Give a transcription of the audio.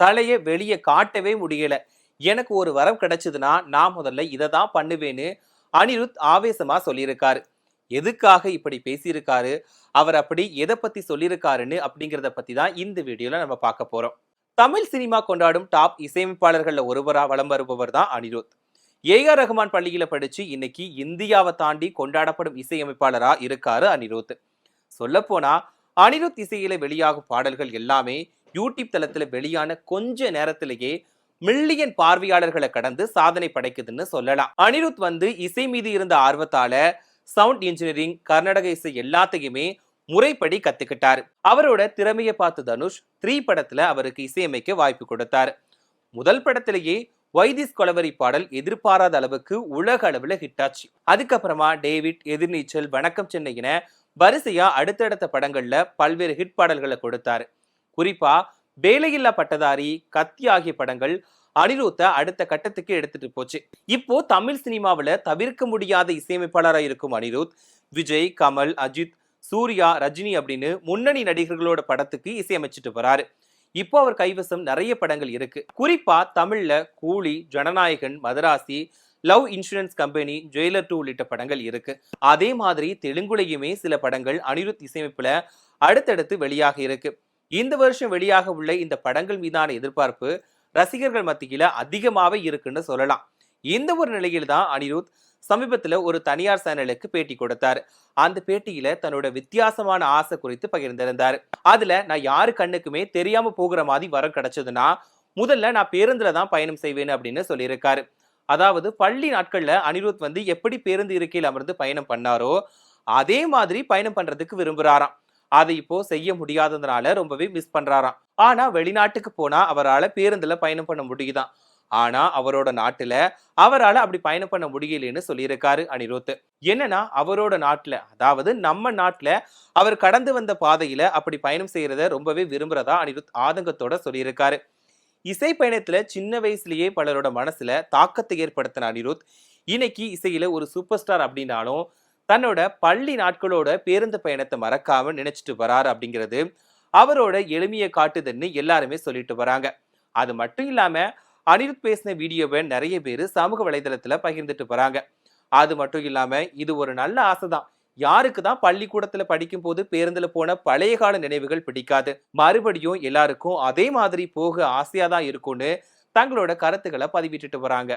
தலையை வெளியே காட்டவே முடியல. எனக்கு ஒரு வரம் கிடைச்சதுன்னா நான் முதல்ல இதை தான் பண்ணுவேன்னு அனிருத் ஆவேசமா சொல்லியிருக்காரு. எதுக்காக இப்படி பேசியிருக்காரு, அவர் அப்படி எதை பத்தி சொல்லியிருக்காருன்னு அப்படிங்கிறத பத்தி தான் இந்த வீடியோல நம்ம பார்க்க போறோம். தமிழ் சினிமா கொண்டாடும் டாப் இசையமைப்பாளர்கள்ல ஒருவரா வலம் வருபவர் தான் அனிருத். ஏஆர் ரஹ்மான் பள்ளியில படிச்சு இன்னைக்கு இந்தியாவை தாண்டி கொண்டாடப்படும் இசையமைப்பாளரா இருக்காரு அனிருத். சொல்ல போனா அனிருத் இசையில வெளியாகும் பாடல்கள் எல்லாமே யூடியூப் தளத்துல வெளியான கொஞ்ச நேரத்திலேயே மில்லியன் பார்வையாளர்களை கடந்து சாதனை படைக்குதுன்னு சொல்லலாம். அனிருத் இசை மீது இருந்த ஆர்வத்தால சவுண்ட் இன்ஜினியரிங், கர்நாடக இசை எல்லாத்தையுமே முறைப்படி கத்துக்கிட்டாரு. அவரோட திறமையை பார்த்து தனுஷ் 3 படத்துல அவருக்கு இசையமைக்க வாய்ப்பு கொடுத்தாரு. முதல் படத்திலேயே வைதிஸ் கொலவரி பாடல் எதிர்பாராத அளவுக்கு உலக அளவுல ஹிட் ஆச்சு. அதுக்கப்புறமா டேவிட், எதிர்நீச்சல், வணக்கம் சென்னை என வரிசையா அடுத்தடுத்த படங்கள்ல பல்வேறு ஹிட் பாடல்களை கொடுத்தாரு. குறிப்பா வேலையில்லா பட்டதாரி, கத்தி ஆகிய படங்கள் அனிருத்த அடுத்த கட்டத்துக்கு எடுத்துட்டு போச்சு. இப்போ தமிழ் சினிமாவில தவிர்க்க முடியாத இசையமைப்பாளராக இருக்கும் அனிருத் விஜய், கமல், அஜித், சூர்யா, ரஜினி அப்படின்னு முன்னணி நடிகர்களோட படத்துக்கு இசையமைச்சிட்டு வராரு. இப்போ அவர் கைவசம் நிறைய படங்கள் இருக்கு. குறிப்பா தமிழ்ல Coolie, Jananayagan, Madharaasi, love insurance company, Jailer 2 உள்ளிட்ட படங்கள் இருக்கு. அதே மாதிரி தெலுங்குலையுமே சில படங்கள் அனிருத் இசையமைப்புல அடுத்தடுத்து வெளியாக இருக்கு. இந்த வருஷம் வெளியாக உள்ள இந்த படங்கள் மீதான எதிர்பார்ப்பு ரசிகர்கள் மத்தியில அதிகமாவே இருக்குன்னு சொல்லலாம். இந்த ஒரு நிலையில தான் அனிருத் சமீபத்துல ஒரு தனியார் சேனலுக்கு பேட்டி கொடுத்தாரு. அந்த பேட்டியில தன்னோட வித்தியாசமான ஆசை குறித்து பகிர்ந்திருந்தாரு. அதுல நான் யாரு கண்ணுக்குமே தெரியாம போகிற மாதிரி வரம் கிடைச்சதுன்னா முதல்ல நான் பேருந்துல தான் பயணம் செய்வேன் அப்படின்னு சொல்லியிருக்காரு. அதாவது பள்ளி நாட்கள்ல அனிருத் எப்படி பேருந்து இருக்கையில் அமர்ந்து பயணம் பண்ணாரோ அதே மாதிரி பயணம் பண்றதுக்கு விரும்புறாராம். அதை இப்போ செய்ய முடியாததுனால ரொம்பவே மிஸ் பண்றாராம். ஆனா வெளிநாட்டுக்கு போனா அவரால் பேருந்துல பயணம் பண்ண முடியுதான். ஆனா அவரோட நாட்டுல அவரால் அப்படி பயணம் பண்ண முடியலன்னு சொல்லியிருக்காரு அனிருத். என்னன்னா அவரோட நாட்டுல, அதாவது நம்ம நாட்டுல அவர் கடந்து வந்த பாதையில அப்படி பயணம் செய்யறத ரொம்பவே விரும்புறதா அனிருத் ஆதங்கத்தோட சொல்லியிருக்காரு. இசை பயணத்துல சின்ன வயசுலயே பலரோட மனசுல தாக்கத்தை ஏற்படுத்தின அனிருத் இன்னைக்கு இசையில ஒரு சூப்பர் ஸ்டார் அப்படின்னாலும் தன்னோட பள்ளி நாட்களோட பேருந்து பயணத்தை மறக்காம நினைச்சிட்டு வராரு அப்படிங்கிறது அவரோட எளிமையை காட்டுதுன்னு எல்லாருமே சொல்லிட்டு வராங்க. அது மட்டும் இல்லாம அனிருத் பேசின வீடியோவை நிறைய பேர் சமூக வலைதளத்துல பகிர்ந்துட்டு வராங்க. அது மட்டும் இல்லாம இது ஒரு நல்ல ஆசைதான். யாருக்கு தான் பள்ளிக்கூடத்துல படிக்கும் போது பேருந்துல போன பழைய கால நினைவுகள் பிடிக்காது? மறுபடியும் எல்லாருக்கும் அதே மாதிரி போக ஆசையா தான் இருக்கும்னு தங்களோட கருத்துக்களை பதிவிட்டுட்டு வராங்க.